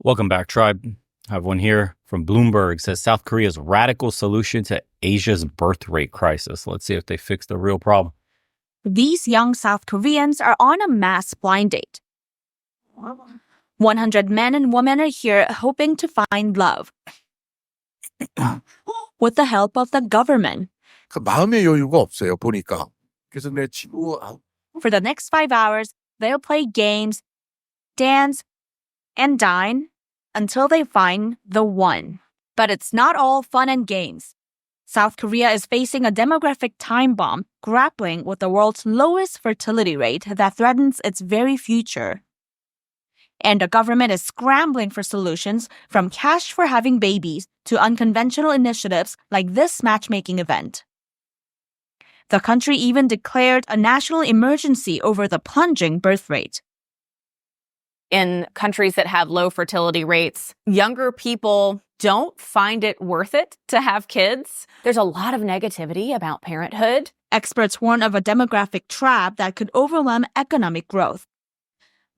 Welcome back, tribe. I have one here from Bloomberg. It says South Korea's radical solution to Asia's birth rate crisis. Let's see if they fix the real problem. These young South Koreans are on a mass blind date. 100 men and women are here hoping to find love with the help of the government. 마음의 여유가 없어요, 보니까. 그래서 내 친구 For the next 5 hours, they'll play games, dance, and dine until they find the one. But it's not all fun and games. South Korea is facing a demographic time bomb, grappling with the world's lowest fertility rate that threatens its very future. And the government is scrambling for solutions, from cash for having babies to unconventional initiatives like this matchmaking event. The country even declared a national emergency over the plunging birth rate. In countries that have low fertility rates, younger people don't find it worth it to have kids. There's a lot of negativity about parenthood. Experts warn of a demographic trap that could overwhelm economic growth.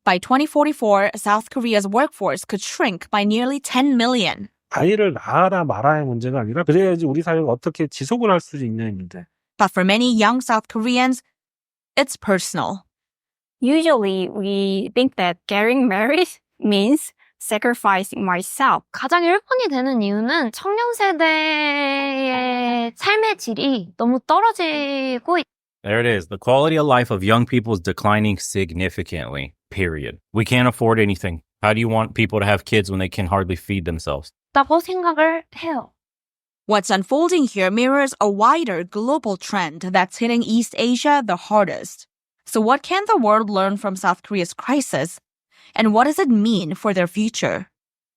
By 2044, South Korea's workforce could shrink by nearly 10 million. 아이를 낳아라 말아야 문제가 아니라 그래야지 우리 사회가 어떻게 지속을 할 수 있는 문제. But for many young South Koreans, it's personal. Usually, we think that getting married means sacrificing myself. 가장 1번이 되는 이유는 청년 세대의 삶의 질이 너무 떨어지고 There it is. The quality of life of young people is declining significantly, period. We can't afford anything. How do you want people to have kids when they can hardly feed themselves? 있다고 생각을 해요. What's unfolding here mirrors a wider global trend that's hitting East Asia the hardest. So what can the world learn from South Korea's crisis? And what does it mean for their future?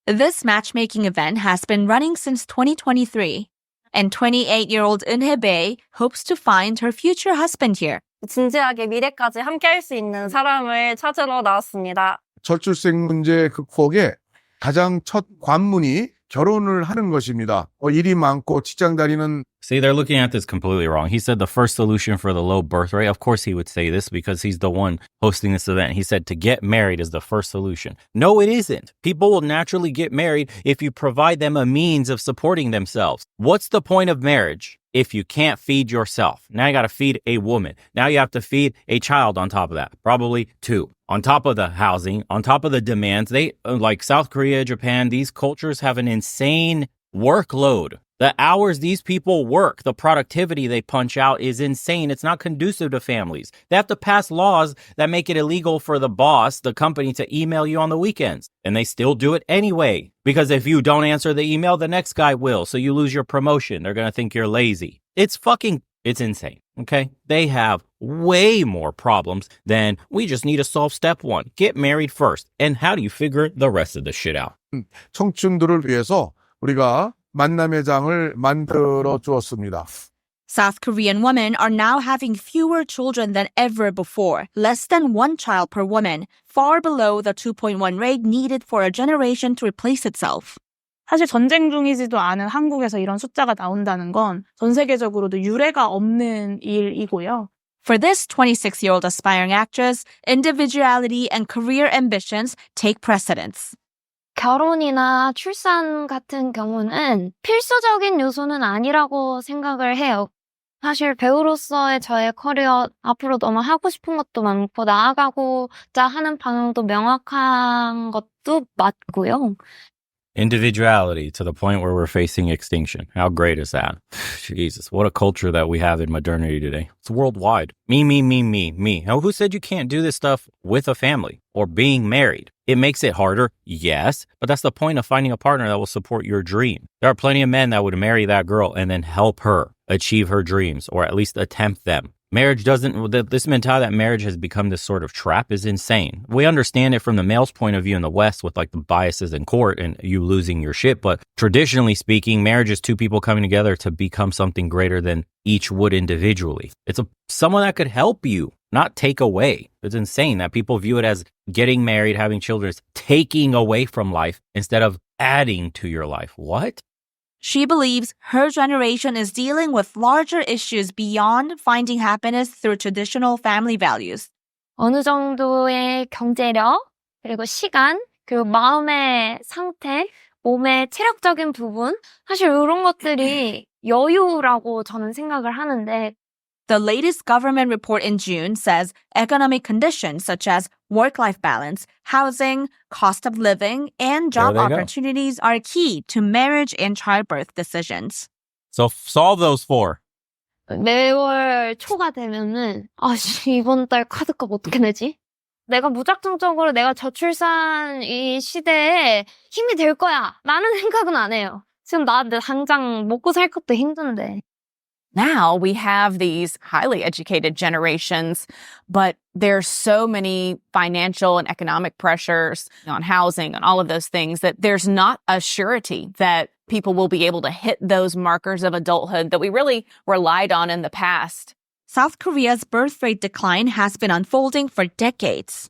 This matchmaking event has been running since 2023, and 28-year-old Eun-hye hopes to find her future husband here. 진지하게 미래까지 함께할 수 있는 사람을 찾으러 나왔습니다. 저출생 문제 극복의 가장 첫 관문이 결혼을 하는 것입니다. 일이 많고 직장 다니는 See, they're looking at this completely wrong. He said the first solution for the low birth rate. Of course he would say this because he's the one hosting this event. He said to get married is the first solution. No, it isn't. People will naturally get married if you provide them a means of supporting themselves. What's the point of marriage if you can't feed yourself? Now you got to feed a woman. Now you have to feed a child on top of that. Probably 2. On top of the housing, on top of the demands, they, like South Korea, Japan, these cultures have an insane workload. The hours these people work, the productivity they punch out is insane. It's not conducive to families. They have to pass laws that make it illegal for the boss, the company, to email you on the weekends. And they still do it anyway. Because if you don't answer the email, the next guy will. So you lose your promotion. They're going to think you're lazy. It's insane. Okay? They have way more problems than we just need to solve step 1. Get married first. And how do you figure the rest of the shit out? 청춘들을 위해서 우리가 만남의 장을 만들어 주었습니다. South Korean women are now having fewer children than ever before, less than 1 child per woman, far below the 2.1 rate needed for a generation to replace itself. 사실 전쟁 중이지도 않은 한국에서 이런 숫자가 나온다는 건 전 세계적으로도 유례가 없는 일이고요. For this 26-year-old aspiring actress, individuality and career ambitions take precedence. 결혼이나 출산 같은 경우는 필수적인 요소는 아니라고 생각을 해요. 사실 배우로서의 저의 커리어 앞으로 너무 하고 싶은 것도 많고 나아가고자 하는 방향도 명확한 것도 맞고요. Individuality to the point where we're facing extinction. How great is that? Jesus, what a culture that we have in modernity today. It's worldwide. Me, me, me, me, me. Now, who said you can't do this stuff with a family or being married? It makes it harder, yes, but that's the point of finding a partner that will support your dream. There are plenty of men that would marry that girl and then help her achieve her dreams or at least attempt them. Marriage this mentality that marriage has become this sort of trap is insane. We understand it from the male's point of view in the West with like the biases in court and you losing your shit. But traditionally speaking, marriage is 2 people coming together to become something greater than each would individually. It's someone that could help you, not take away. It's insane that people view it as getting married, having children is taking away from life instead of adding to your life. What? She believes her generation is dealing with larger issues beyond finding happiness through traditional family values. 어느 정도의 경제력, 그리고 시간, 그리고 마음의 상태, 몸의 체력적인 부분, 사실 이런 것들이 여유라고 저는 생각을 하는데 The latest government report in June says economic conditions such as work-life balance, housing, cost of living, and job There they go. opportunities are key to marriage and childbirth decisions. So solve those four. 매월 초가 되면은 이번 달 카드값 어떻게 내지? 내가 무작정적으로 내가 저출산 이 시대에 힘이 될 거야 라는 생각은 안 해요. 지금 나한테 당장 먹고 살 것도 힘든데. Now we have these highly educated generations, but there's so many financial and economic pressures on housing and all of those things that there's not a surety that people will be able to hit those markers of adulthood that we really relied on in the past. South Korea's birth rate decline has been unfolding for decades.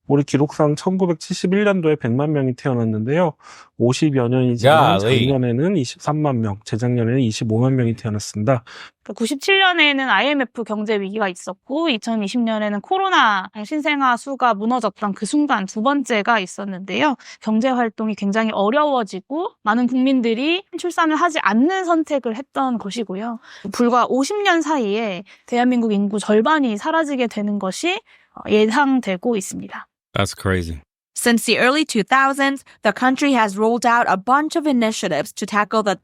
우리 기록상 1971년도에 100만 명이 태어났는데요. 50여 년이 지난 Golly. 작년에는 23만 명, 재작년에는 25만 명이 태어났습니다. 97년에는 IMF 경제 위기가 있었고 2020년에는 코로나 신생아 수가 무너졌던 그 순간 두 번째가 있었는데요. 경제 활동이 굉장히 어려워지고 많은 국민들이 출산을 하지 않는 선택을 했던 것이고요. 불과 50년 사이에 대한민국 인구 절반이 사라지게 되는 것이 예상되고 있습니다. That's crazy. Since the early 2000s, the country has rolled out a bunch of initiatives to tackle the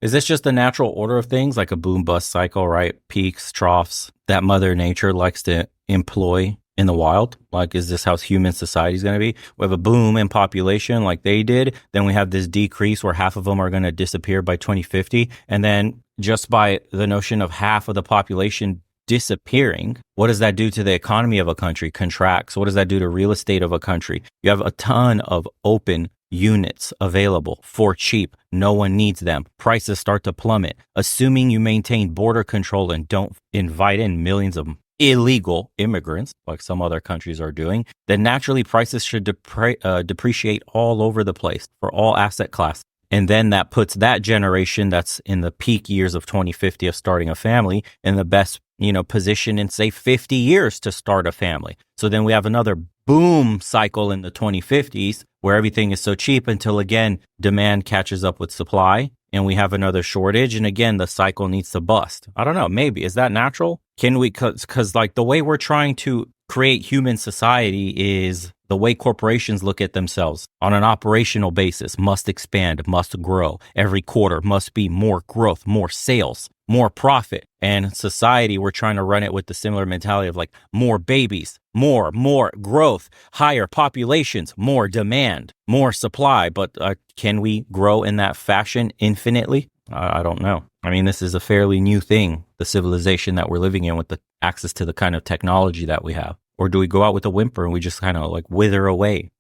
Is this just the natural order of things, like a boom-bust cycle, right? Peaks, troughs, that Mother Nature likes to employ in the wild? Like, is this how human society is going to be? We have a boom in population like they did. Then we have this decrease where half of them are going to disappear by 2050. And then just by the notion of half of the population disappearing, what does that do to the economy of a country? Contracts. What does that do to real estate of a country? You have a ton of open units available for cheap. No one needs them. Prices start to plummet. Assuming you maintain border control and don't invite in millions of illegal immigrants like some other countries are doing, then naturally prices should depreciate all over the place for all asset classes. And then that puts that generation that's in the peak years of 2050 of starting a family in the best, position in, say, 50 years to start a family. So then we have another boom cycle in the 2050s where everything is so cheap until, again, demand catches up with supply and we have another shortage. And again, the cycle needs to bust. I don't know. Maybe. Is that natural? Can we? Because like the way we're trying to create human society is the way corporations look at themselves on an operational basis, must expand, must grow. Every quarter must be more growth, more sales, more profit. And society, we're trying to run it with the similar mentality of like more babies, more growth, higher populations, more demand, more supply. But can we grow in that fashion infinitely? I don't know. I mean, this is a fairly new thing, the civilization that we're living in with the access to the kind of technology that we have. Or do we go out with a whimper and we just kind of like wither away,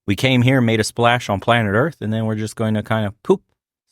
We came here, made a splash on planet Earth, and then we're just going to kind of poop,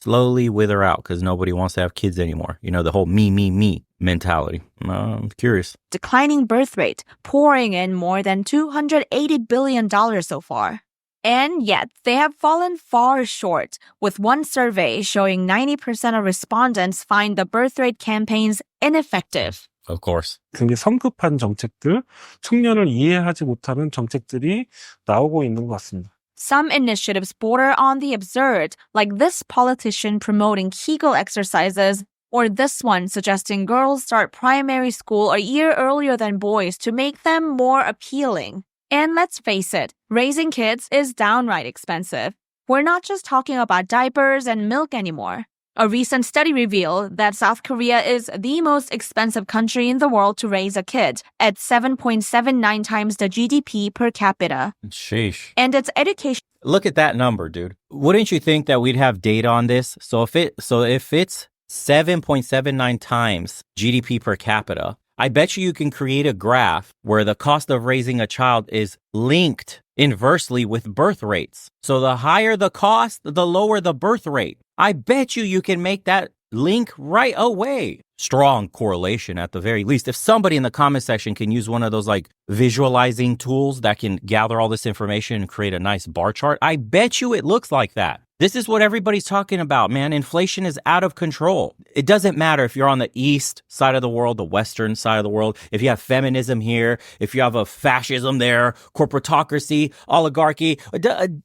slowly wither out because nobody wants to have kids anymore. The whole me mentality. I'm curious. declining birth rate, pouring in more than $280 billion so far. And yet, they have fallen far short, with one survey showing 90% of respondents find the birth rate campaigns ineffective. Of course. 굉장히 성급한 정책들, 청년을 이해하지 못하는 정책들이 나오고 있는 것 같습니다. Some initiatives border on the absurd, like this politician promoting Kegel exercises, or this one suggesting girls start primary school a year earlier than boys to make them more appealing. And let's face it, raising kids is downright expensive. We're not just talking about diapers and milk anymore. A recent study revealed that South Korea is the most expensive country in the world to raise a kid, at 7.79 times the GDP per capita. Sheesh. And its education. Look at that number, dude. Wouldn't you think that we'd have data on this? So if it's 7.79 times GDP per capita, I bet you can create a graph where the cost of raising a child is linked inversely with birth rates. So the higher the cost, the lower the birth rate. I bet you can make that link right away. Strong correlation at the very least. If somebody in the comment section can use one of those like visualizing tools that can gather all this information and create a nice bar chart, I bet you it looks like that. This is what everybody's talking about, man. Inflation is out of control. It doesn't matter if you're on the east side of the world, the western side of the world, if you have feminism here, if you have a fascism there, corporatocracy, oligarchy,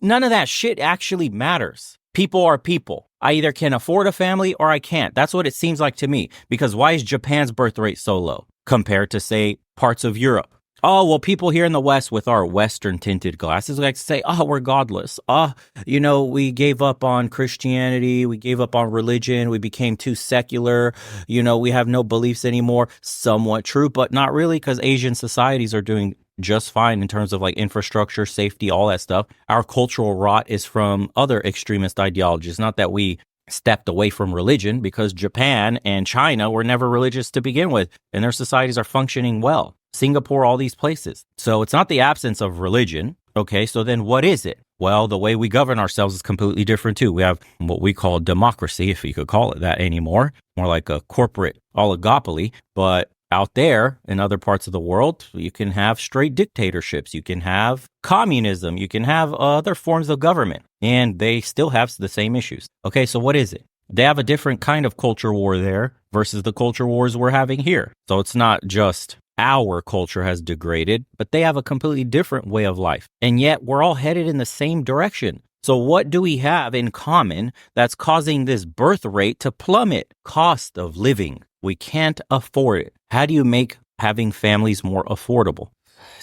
none of that shit actually matters. People are people. I either can afford a family or I can't. That's what it seems like to me. Because why is Japan's birth rate so low compared to, say, parts of Europe? Oh, well, people here in the West with our Western tinted glasses like to say, oh, we're godless. We gave up on Christianity. We gave up on religion. We became too secular. We have no beliefs anymore. Somewhat true, but not really, because Asian societies are doing just fine in terms of like infrastructure, safety, all that stuff. Our cultural rot is from other extremist ideologies. Not that we stepped away from religion, because Japan and China were never religious to begin with, and their societies are functioning well. Singapore, all these places. So it's not the absence of religion. Okay, so then what is it? Well, the way we govern ourselves is completely different too. We have what we call democracy, if you could call it that anymore, more like a corporate oligopoly. But out there in other parts of the world, you can have straight dictatorships. You can have communism. You can have other forms of government, and they still have the same issues. Okay, so what is it? They have a different kind of culture war there versus the culture wars we're having here. So it's not just our culture has degraded, but they have a completely different way of life. And yet we're all headed in the same direction. So what do we have in common that's causing this birth rate to plummet? Cost of living. We can't afford it. How do you make having families more affordable?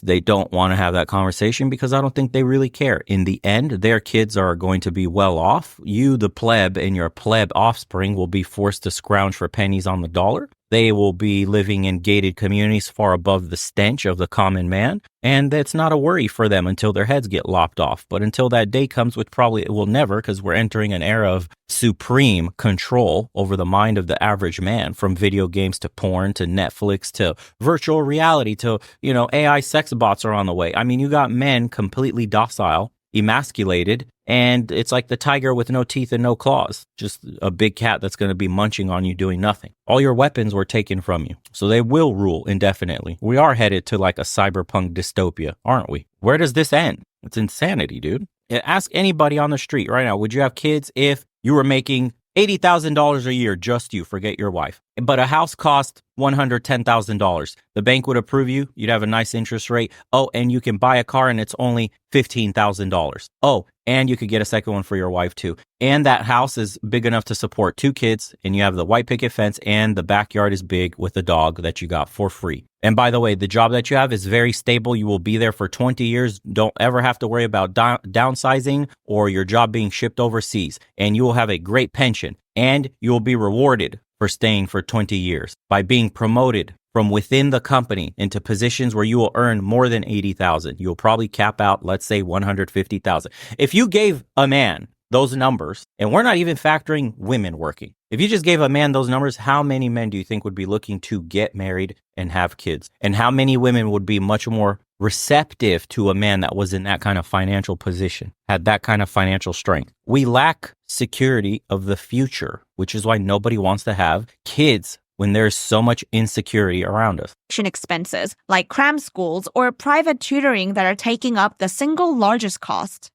They don't want to have that conversation because I don't think they really care. In the end, their kids are going to be well off. You, the pleb, and your pleb offspring will be forced to scrounge for pennies on the dollar. They will be living in gated communities far above the stench of the common man. And that's not a worry for them until their heads get lopped off. But until that day comes, which probably it will never, because we're entering an era of supreme control over the mind of the average man, from video games to porn to Netflix to virtual reality to, AI sex bots are on the way. I mean, you got men completely docile, emasculated, and it's like the tiger with no teeth and no claws, just a big cat that's going to be munching on you doing nothing. All your weapons were taken from you, so they will rule indefinitely. We are headed to like a cyberpunk dystopia, aren't we? Where does this end? It's insanity, dude. Ask anybody on the street right now, would you have kids if you were making $80,000 a year, just you, forget your wife, but a house cost $110,000. The bank would approve you. You'd have a nice interest rate. Oh, and you can buy a car and it's only $15,000. Oh, and you could get a second one for your wife too. And that house is big enough to support 2 kids, and you have the white picket fence, and the backyard is big with a dog that you got for free. And by the way, the job that you have is very stable. You will be there for 20 years. Don't ever have to worry about downsizing or your job being shipped overseas. And you will have a great pension, and you will be rewarded for staying for 20 years by being promoted from within the company into positions where you will earn more than 80,000. You'll probably cap out, let's say 150,000. If you gave a man those numbers, and we're not even factoring women working, if you just gave a man those numbers, how many men do you think would be looking to get married and have kids? And how many women would be much more receptive to a man that was in that kind of financial position, had that kind of financial strength? We lack security of the future, which is why nobody wants to have kids when there's so much insecurity around us. Expenses like cram schools or private tutoring that are taking up the single largest cost.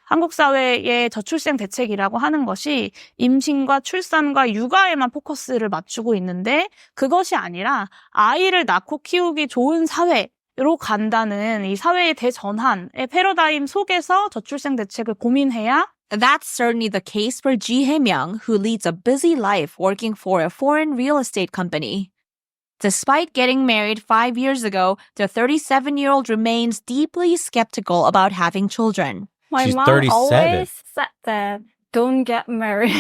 한국 사회의 저출생 대책이라고 하는 것이 임신과 출산과 육아에만 포커스를 맞추고 있는데, 그것이 아니라 아이를 낳고 키우기 좋은 사회로 간다는 이 사회의 대전환의 패러다임 속에서 저출생 대책을 고민해야. That's certainly the case for Ji Hae-myung, who leads a busy life working for a foreign real estate company. Despite getting married 5 years ago, the 37-year-old remains deeply skeptical about having children. My She's mom 37. always said that don't get married.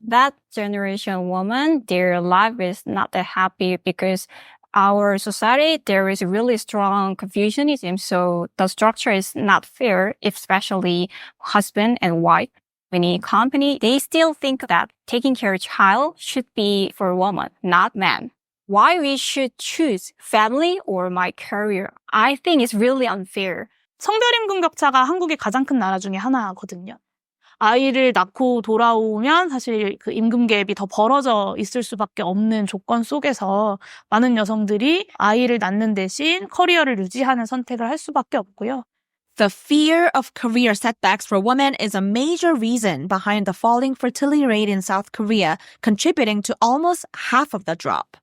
That generation woman, their life is not that happy because our society, there is really strong Confucianism. So the structure is not fair, especially husband and wife. Many company, they still think that taking care of child should be for woman, not man. Why we should choose family or my career? I think it's really unfair. 성별임금 격차가 한국의 가장 큰 나라 중에 하나거든요. 아이를 낳고 돌아오면 사실 그 임금 갭이 더 벌어져 있을 수밖에 없는 조건 속에서 많은 여성들이 아이를 낳는 대신 커리어를 유지하는 선택을 할 수밖에 없고요. The fear of career setbacks for women is a major reason behind the falling fertility rate in South Korea, contributing to almost half of the drop.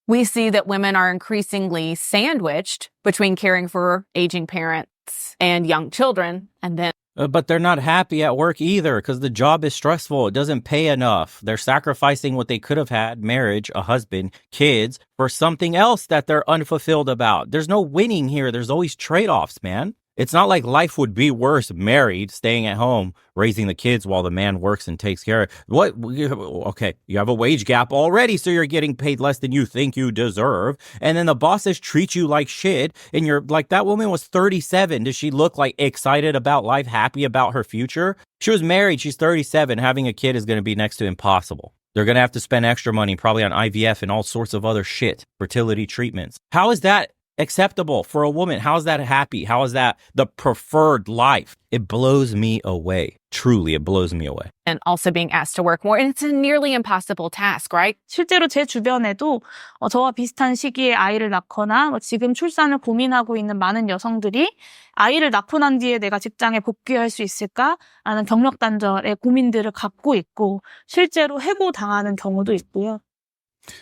We see that women are increasingly sandwiched between caring for aging parents and young children, and then But they're not happy at work either because the job is stressful. It doesn't pay enough. They're sacrificing what they could have had, marriage, a husband, kids, for something else that they're unfulfilled about. There's no winning here. There's always trade-offs, man. It's not like life would be worse married, staying at home, raising the kids while the man works and takes care of what? Okay, you have a wage gap already, so you're getting paid less than you think you deserve. And then the bosses treat you like shit. And you're like, that woman was 37. Does she look like excited about life, happy about her future? She was married. She's 37. Having a kid is going to be next to impossible. They're going to have to spend extra money probably on IVF and all sorts of other shit, fertility treatments. How is that acceptable for a woman? How is that happy? How is that the preferred life? It blows me away. Truly, it blows me away. and also being asked to work more. And it's a nearly impossible task, right? 실제로 제 주변에도 저와 비슷한 시기에 아이를 낳거나 지금 출산을 고민하고 있는 많은 여성들이 아이를 낳고 난 뒤에 내가 직장에 복귀할 수 있을까? 라는 경력 단절의 고민들을 갖고 있고 실제로 해고당하는 경우도 있고요.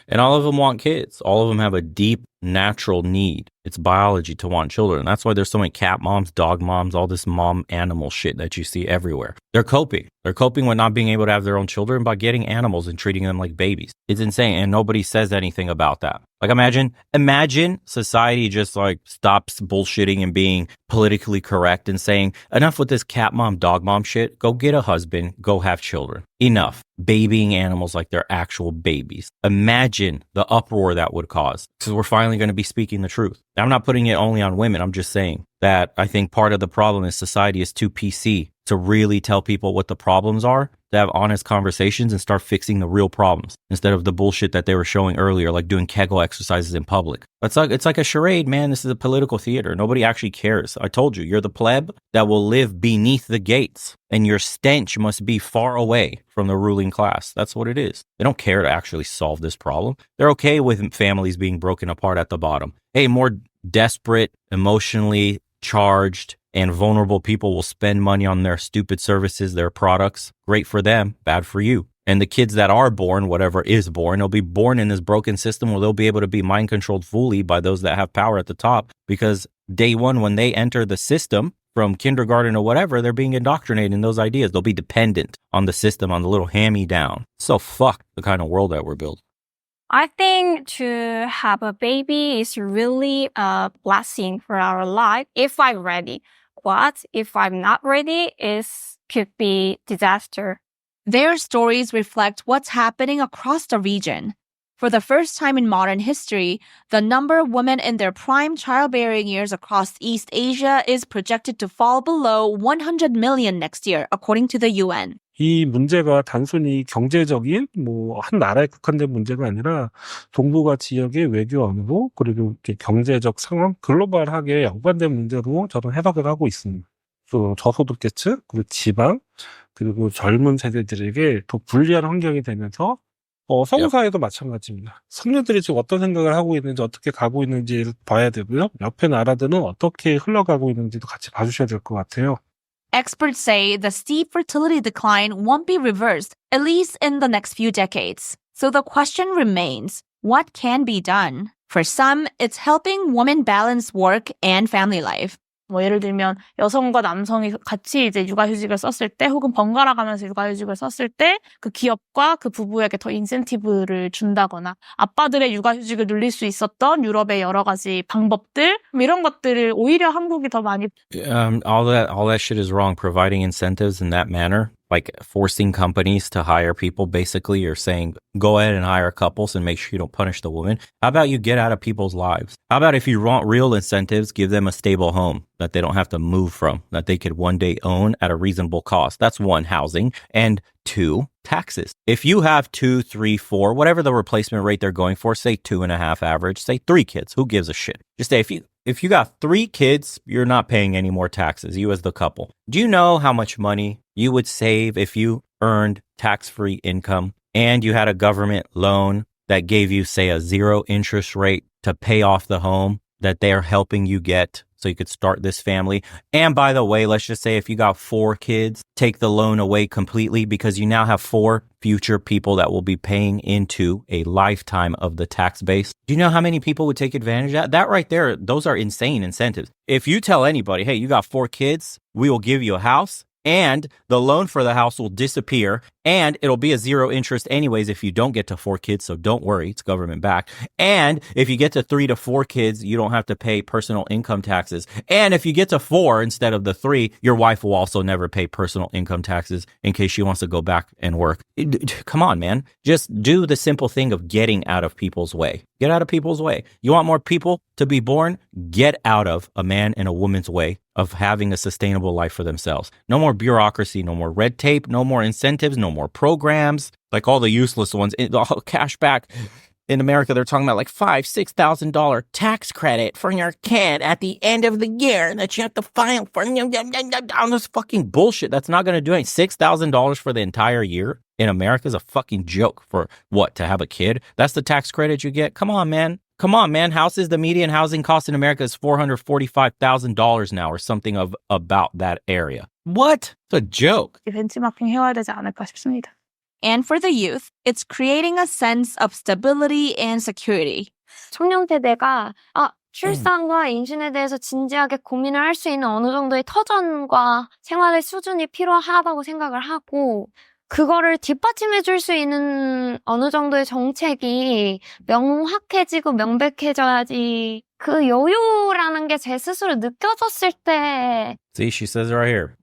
And all of them want kids. All of them have a deep natural need. It's biology to want children. That's why there's so many cat moms, dog moms, all this mom animal shit that you see everywhere. They're coping. They're coping with not being able to have their own children by getting animals and treating them like babies. It's insane. And nobody says anything about that. Like imagine society just like stops bullshitting and being politically correct and saying, enough with this cat mom, dog mom shit. Go get a husband. Go have children. Enough. Babying animals like they're actual babies. Imagine the uproar that would cause. Because we're finally going to be speaking the truth. I'm not putting it only on women. I'm just saying that I think part of the problem is society is too PC to really tell people what the problems are, to have honest conversations and start fixing the real problems instead of the bullshit that they were showing earlier, like doing Kegel exercises in public. It's like a charade, man. This is a political theater. Nobody actually cares. I told you, you're the pleb that will live beneath the gates, and your stench must be far away from the ruling class. That's what it is. They don't care to actually solve this problem. They're okay with families being broken apart at the bottom. Hey, more desperate, emotionally charged, and vulnerable people will spend money on their stupid services, their products. Great for them, bad for you. And the kids that are born, whatever is born, they'll be born in this broken system where they'll be able to be mind controlled fully by those that have power at the top, because day one, when they enter the system from kindergarten or whatever, they're being indoctrinated in those ideas. They'll be dependent on the system, on the little hand-me-down. So fuck the kind of world that we're building. I think to have a baby is really a blessing for our life if I'm ready. But if I'm not ready, it could be disaster. Their stories reflect what's happening across the region. For the first time in modern history, the number of women in their prime childbearing years across East Asia is projected to fall below 100 million next year, according to the UN. 이 문제가 단순히 경제적인 한 나라에 국한된 문제가 아니라 동북아 지역의 외교 안보 그리고 경제적 상황 글로벌하게 연관된 문제로 저는 해석을 하고 있습니다. 또 저소득계층 그리고 지방 그리고 젊은 세대들에게 더 불리한 환경이 되면서 서구사회도 마찬가지입니다. 성녀들이 지금 어떤 생각을 하고 있는지 어떻게 가고 있는지를 봐야 되고요. 옆에 나라들은 어떻게 흘러가고 있는지도 같이 봐주셔야 될 것 같아요. Experts say the steep fertility decline won't be reversed, at least in the next few decades. So the question remains, what can be done? For some, it's helping women balance work and family life. 예를 들면 여성과 남성이 같이 이제 육아휴직을 썼을 때 혹은 번갈아 가면서 육아휴직을 썼을 때 그 기업과 그 부부에게 더 인센티브를 준다거나 아빠들의 육아휴직을 늘릴 수 있었던 유럽의 여러 가지 방법들 이런 것들을 오히려 한국이 더 많이 all that shit is wrong. Providing incentives in that manner, like forcing companies to hire people, basically you're saying go ahead and hire couples and make sure you don't punish the woman. How about you get out of people's lives? How about if you want real incentives, give them a stable home that they don't have to move from, that they could one day own at a reasonable cost? That's one, housing. And two, taxes. If you have 2, 3, 4, whatever the replacement rate they're going for, say 2.5 average, say 3 kids, who gives a shit? Just say if you got 3 kids, you're not paying any more taxes, you as the couple. Do you know how much money you would save if you earned tax-free income and you had a government loan that gave you, say, a 0 interest rate to pay off the home that they're helping you get so you could start this family. And by the way, let's just say if you got 4 kids, take the loan away completely because you now have 4 future people that will be paying into a lifetime of the tax base. Do you know how many people would take advantage of that? That right there, those are insane incentives. If you tell anybody, hey, you got 4 kids, we will give you a house, and the loan for the house will disappear, and it'll be a 0 interest anyways if you don't get to 4 kids, so don't worry, it's government backed. And if you get to 3 to 4 kids, you don't have to pay personal income taxes. And if you get to 4 instead of the 3, your wife will also never pay personal income taxes in case she wants to go back and work. Come on, man. Just do the simple thing of getting out of people's way. Get out of people's way. You want more people to be born? Get out of a man and a woman's way of having a sustainable life for themselves. No more bureaucracy, no more red tape, no more incentives, no more programs, like all the useless ones. Cash back. In America, they're talking about like $5,000-$6,000 tax credit for your kid at the end of the year that you have to file for. This fucking bullshit. That's not going to do anything. $6,000 for the entire year in America is a fucking joke. For what? To have a kid? That's the tax credit you get? Come on, man. Come on, man. Houses, the median housing cost in America is $445,000 now or something of about that area. What? It's a joke. 벤치마킹 해와야 되지 않을까 싶습니다. And for the youth, it's creating a sense of stability and security. 청년 세대가 출산과 임신에 대해서 진지하게 고민을 할 수 있는 어느 정도의 터전과 생활의 수준이 필요하다고 생각을 하고 그거를 뒷받침해 줄 수 있는 어느 정도의 정책이 명확해지고 명백해져야지 그 여유라는 게 제 스스로 느껴졌을 때 See, she says it right here.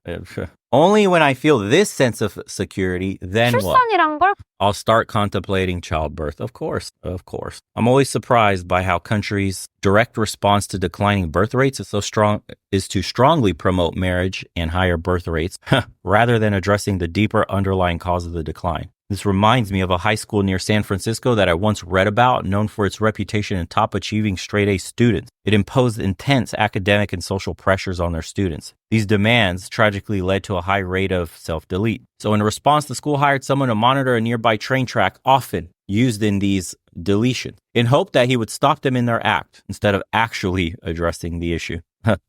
Only when I feel this sense of security, then what? 출산이란 걸 I'll start contemplating childbirth. Of course. I'm always surprised by how countries' direct response to declining birth rates is to strongly promote marriage and higher birth rates rather than addressing the deeper underlying cause of the decline. This reminds me of a high school near San Francisco that I once read about, known for its reputation in top-achieving straight-A students. It imposed intense academic and social pressures on their students. These demands tragically led to a high rate of self-delete. So in response, the school hired someone to monitor a nearby train track, often used in these deletions, in hope that he would stop them in their act instead of actually addressing the issue.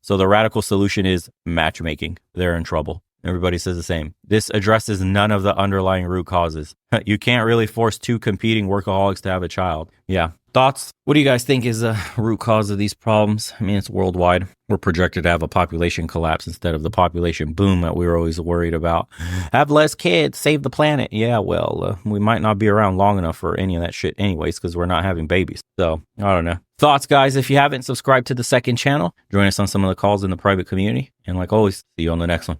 So the radical solution is matchmaking. They're in trouble. Everybody says the same. This addresses none of the underlying root causes. You can't really force 2 competing workaholics to have a child. Yeah. Thoughts? What do you guys think is the root cause of these problems? I mean, it's worldwide. We're projected to have a population collapse instead of the population boom that we were always worried about. Have less kids, save the planet. Yeah, well, we might not be around long enough for any of that shit anyways because we're not having babies. So, I don't know. Thoughts, guys? If you haven't subscribed to the second channel, join us on some of the calls in the private community. And like always, see you on the next one.